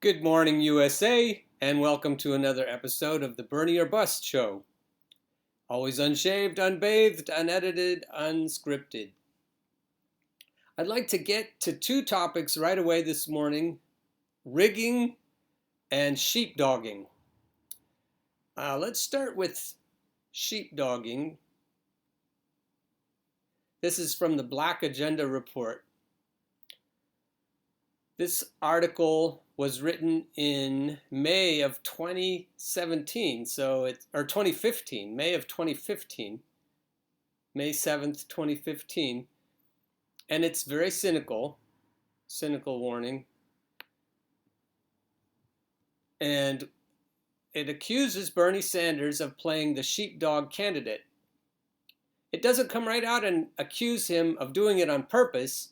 Good morning, USA, and welcome to another episode of the Bernie or Bust Show. Always unshaved, unbathed, unedited, unscripted. I'd like to get to two topics right away this morning: rigging and sheepdogging. Let's start with sheepdogging. This is from the Black Agenda Report. This article was written in May of 2017, or 2015, May of 2015, May 7th, 2015, and it's very cynical warning, and it accuses Bernie Sanders of playing the sheepdog candidate. It doesn't come right out and accuse him of doing it on purpose,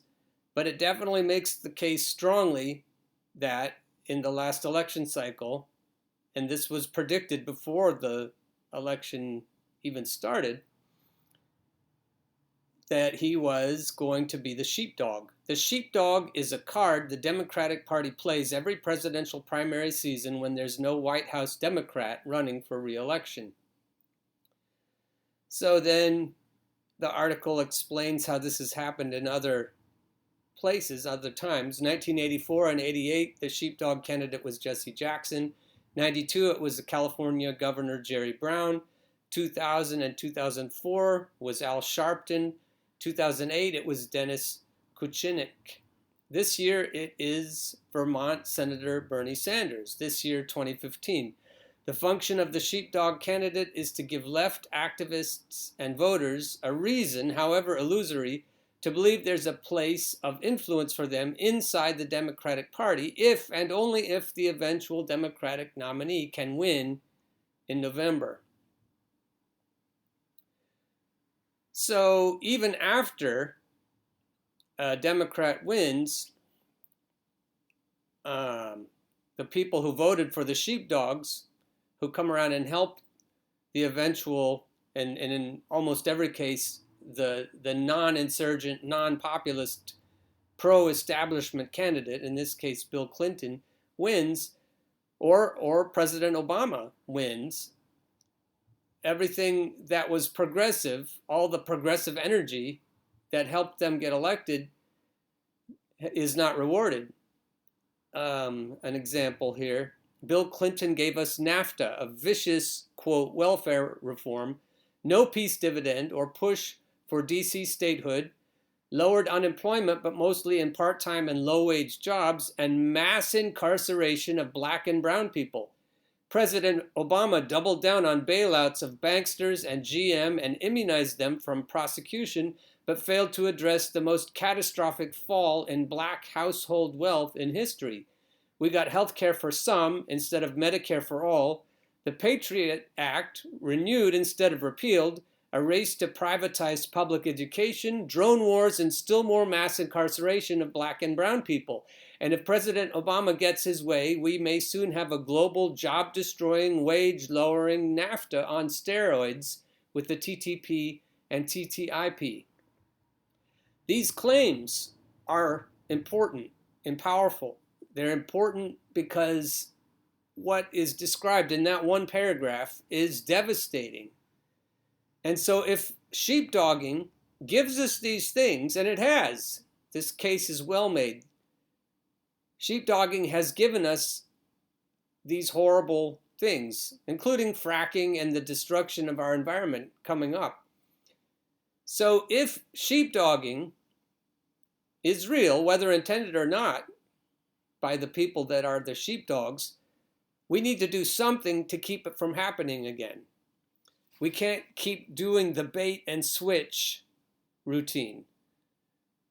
but it definitely makes the case strongly that in the last election cycle, and this was predicted before the election even started, that he was going to be the sheepdog. The sheepdog is a card the Democratic Party plays every presidential primary season when there's no White House Democrat running for re-election. So then the article explains how this has happened in other places, other times. 1984 and 88, the sheepdog candidate was Jesse Jackson. 92, it was the California Governor Jerry Brown. 2000 and 2004 was Al Sharpton. 2008, it was Dennis Kucinich. This year, it is Vermont Senator Bernie Sanders. This year, 2015. The function of the sheepdog candidate is to give left activists and voters a reason, however illusory, to believe there's a place of influence for them inside the Democratic Party if and only if the eventual Democratic nominee can win in November. So even after a Democrat wins, the people who voted for the sheepdogs, who come around and help the eventual, and in almost every case, the non-insurgent, non-populist, pro-establishment candidate, in this case Bill Clinton, wins, or President Obama wins, everything that was progressive, all the progressive energy that helped them get elected is not rewarded. An example here, Bill Clinton gave us NAFTA, a vicious, quote, welfare reform, no peace dividend or push for DC statehood, lowered unemployment, but mostly in part-time and low-wage jobs, and mass incarceration of black and brown people. President Obama doubled down on bailouts of banksters and GM and immunized them from prosecution, but failed to address the most catastrophic fall in black household wealth in history. We got health care for some instead of Medicare for all. The Patriot Act, renewed instead of repealed, a race to privatize public education, drone wars, and still more mass incarceration of black and brown people. And if President Obama gets his way, we may soon have a global job-destroying, wage-lowering NAFTA on steroids with the TTP and TTIP. These claims are important and powerful. They're important because what is described in that one paragraph is devastating. And so if sheepdogging gives us these things, and it has, this case is well made, sheepdogging has given us these horrible things, including fracking and the destruction of our environment coming up. So if sheepdogging is real, whether intended or not, by the people that are the sheepdogs, we need to do something to keep it from happening again. We can't keep doing the bait and switch routine.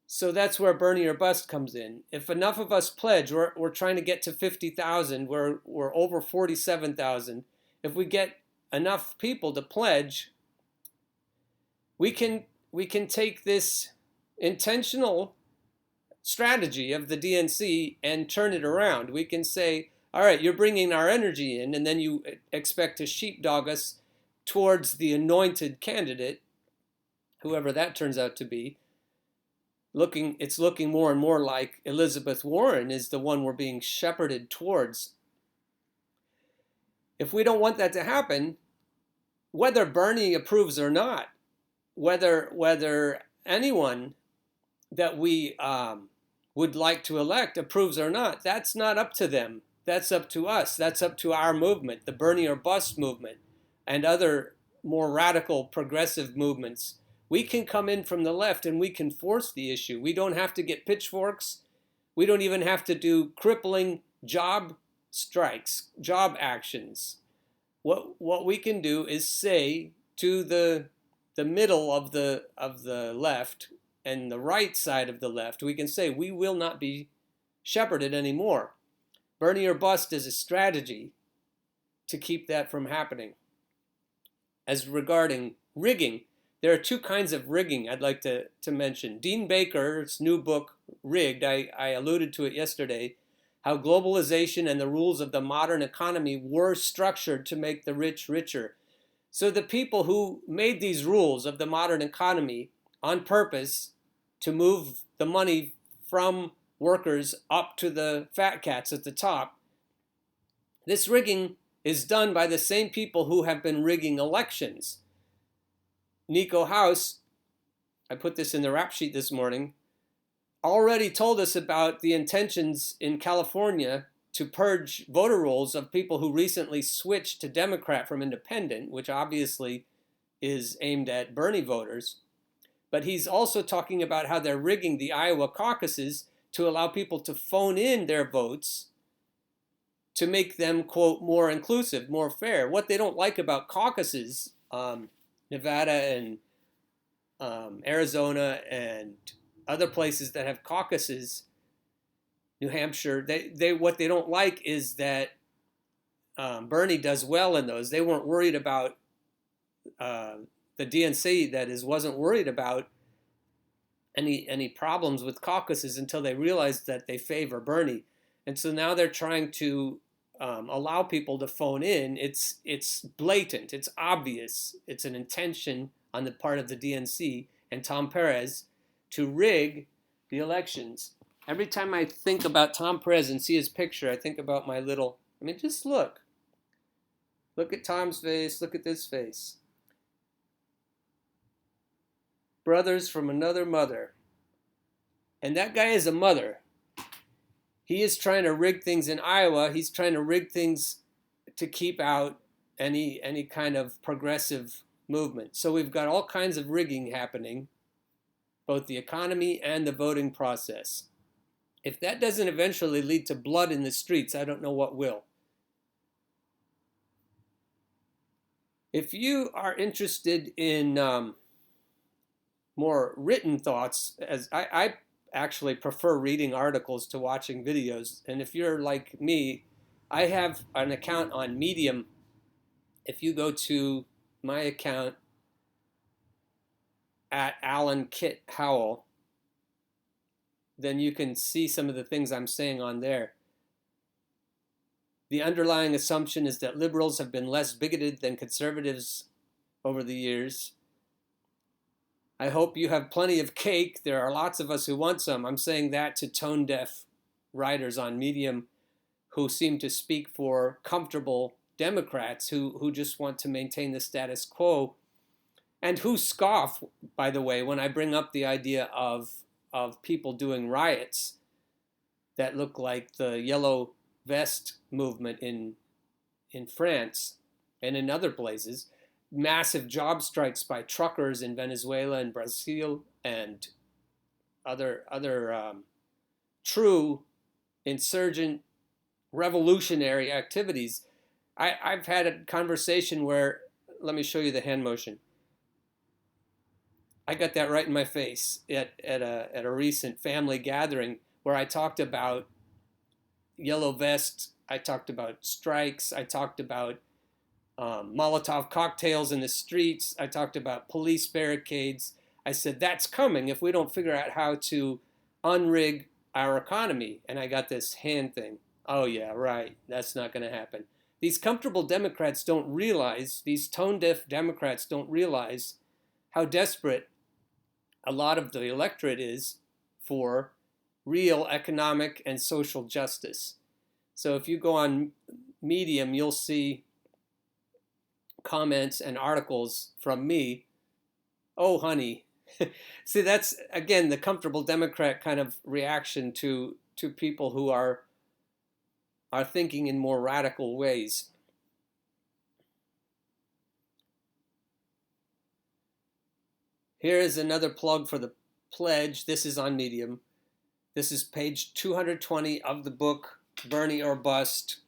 So that's where Bernie or Bust comes in. If enough of us pledge, we're trying to get to 50,000, we're over 47,000. If we get enough people to pledge, we can take this intentional strategy of the DNC and turn it around. We can say, all right, you're bringing our energy in, and then you expect to sheepdog us towards the anointed candidate, whoever that turns out to be. it's looking more and more like Elizabeth Warren is the one we're being shepherded towards. If we don't want that to happen, whether Bernie approves or not, whether anyone that we would like to elect approves or not, that's not up to them. That's up to us. That's up to our movement, the Bernie or Bust movement, and other more radical progressive movements. We can come in from the left and we can force the issue. We don't have to get pitchforks. We don't even have to do crippling job strikes, job actions. What we can do is say to the middle of the left and the right side of the left, we can say we will not be shepherded anymore. Bernie or Bust is a strategy to keep that from happening. As regarding rigging, there are two kinds of rigging I'd like to mention. Dean Baker's new book, Rigged, I alluded to it yesterday, how globalization and the rules of the modern economy were structured to make the rich richer. So the people who made these rules of the modern economy on purpose to move the money from workers up to the fat cats at the top, this rigging is done by the same people who have been rigging elections. Nico House, I put this in the rap sheet this morning, already told us about the intentions in California to purge voter rolls of people who recently switched to Democrat from Independent, which obviously is aimed at Bernie voters. But he's also talking about how they're rigging the Iowa caucuses to allow people to phone in their votes to make them, quote, more inclusive, more fair. What they don't like about caucuses, Nevada and Arizona and other places that have caucuses, New Hampshire, what they don't like is that Bernie does well in those. They weren't worried about, the DNC, that is, wasn't worried about any problems with caucuses until they realized that they favor Bernie. And so now they're trying to allow people to phone in. It's blatant. It's obvious. It's an intention on the part of the DNC and Tom Perez to rig the elections. Every time I think about Tom Perez and see his picture, I think about my little, just look. Look at Tom's face. Look at this face. Brothers from another mother. And that guy is a mother. He is trying to rig things in Iowa. He's trying to rig things to keep out any kind of progressive movement. So we've got all kinds of rigging happening, both the economy and the voting process. If that doesn't eventually lead to blood in the streets, I don't know what will. If you are interested in more written thoughts, as I actually prefer reading articles to watching videos, and if you're like me, I have an account on Medium. If you go to my account at Alan Kit Howell, then you can see some of the things I'm saying on there. The underlying assumption is that liberals have been less bigoted than conservatives over the years. I hope you have plenty of cake. There are lots of us who want some. I'm saying that to tone-deaf writers on Medium who seem to speak for comfortable Democrats who just want to maintain the status quo, and who scoff, by the way, when I bring up the idea of people doing riots that look like the yellow vest movement in France and in other places. Massive job strikes by truckers in Venezuela and Brazil and other true insurgent revolutionary activities. I've had a conversation where, let me show you the hand motion. I got that right in my face at a recent family gathering where I talked about yellow vest, I talked about strikes, I talked about Molotov cocktails in the streets. I talked about police barricades. I said, that's coming if we don't figure out how to unrig our economy. And I got this hand thing. Oh yeah, right. That's not going to happen. These comfortable Democrats don't realize, these tone-deaf Democrats don't realize how desperate a lot of the electorate is for real economic and social justice. So if you go on Medium, you'll see comments and articles from me. Oh, honey. See, that's, again, the comfortable Democrat kind of reaction to people who are thinking in more radical ways. Here is another plug for the pledge. This is on Medium. This is page 220 of the book, Bernie or Bust,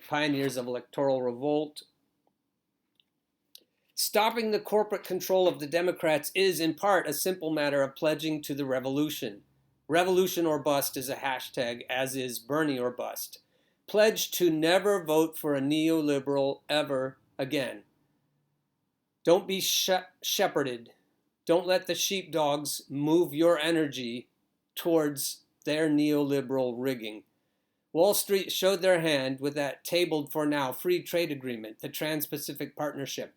Pioneers of Electoral Revolt. Stopping the corporate control of the Democrats is, in part, a simple matter of pledging to the revolution. Revolution or bust is a hashtag, as is Bernie or bust. Pledge to never vote for a neoliberal ever again. Don't be shepherded. Don't let the sheepdogs move your energy towards their neoliberal rigging. Wall Street showed their hand with that tabled for now free trade agreement, the Trans-Pacific Partnership.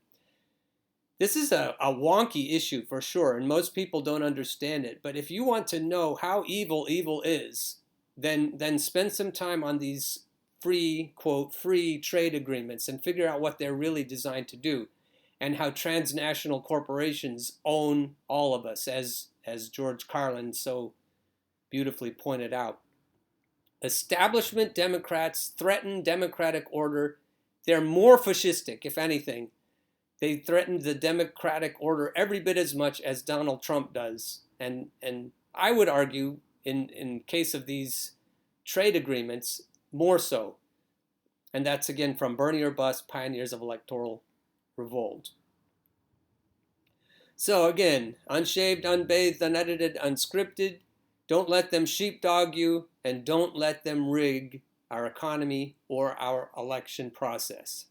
This is a wonky issue for sure, and most people don't understand it. But if you want to know how evil is, then spend some time on these free, quote, free trade agreements and figure out what they're really designed to do, and how transnational corporations own all of us, as George Carlin so beautifully pointed out. Establishment Democrats threaten democratic order. They're more fascistic, if anything. They threaten the democratic order every bit as much as Donald Trump does. And I would argue, in case of these trade agreements, more so. And that's, again, from Bernie or Bust, Pioneers of Electoral Revolt. So again, unshaved, unbathed, unedited, unscripted. Don't let them sheepdog you, and don't let them rig our economy or our election process.